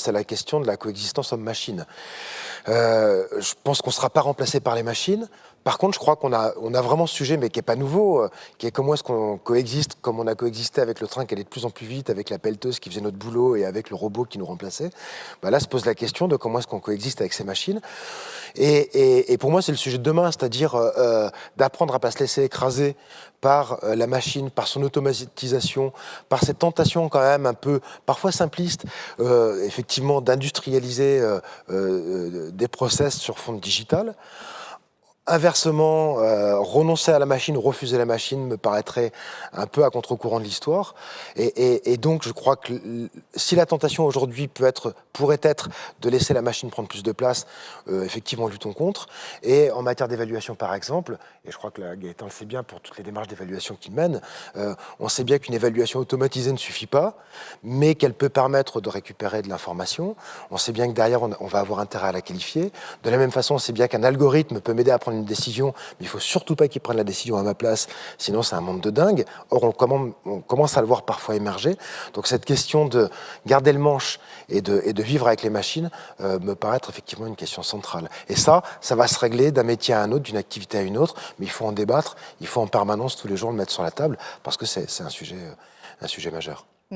C'est la question de la coexistence homme-machine. Je pense qu'on ne sera pas remplacé par les machines. Par contre, je crois qu'on a vraiment ce sujet, mais qui n'est pas nouveau, qui est comment est-ce qu'on coexiste, comme on a coexisté avec le train qui allait de plus en plus vite, avec la pelleteuse qui faisait notre boulot et avec le robot qui nous remplaçait. Bah là se pose la question de comment est-ce qu'on coexiste avec ces machines. Et pour moi, c'est le sujet de demain, c'est-à-dire d'apprendre à ne pas se laisser écraser par la machine, par son automatisation, par cette tentation quand même un peu, parfois simpliste, effectivement, d'industrialiser des process sur fond digital. Inversement, renoncer à la machine, refuser la machine me paraîtrait un peu à contre-courant de l'histoire. Et donc, je crois que si la tentation aujourd'hui pourrait être de laisser la machine prendre plus de place, effectivement, luttons contre. Et en matière d'évaluation, par exemple, et je crois que Gaëtan le sait bien pour toutes les démarches d'évaluation qu'il mène, on sait bien qu'une évaluation automatisée ne suffit pas, mais qu'elle peut permettre de récupérer de l'information. On sait bien que derrière, on va avoir intérêt à la qualifier. De la même façon, on sait bien qu'un algorithme peut m'aider à prendre une décision, mais il faut surtout pas qu'il prenne la décision à ma place, sinon c'est un monde de dingue. Or, on commence à le voir parfois émerger. Donc cette question de garder le manche et de vivre avec les machines me paraît être effectivement une question centrale. Et ça va se régler d'un métier à un autre, d'une activité à une autre, mais il faut en débattre, il faut en permanence tous les jours le mettre sur la table, parce que c'est un sujet majeur.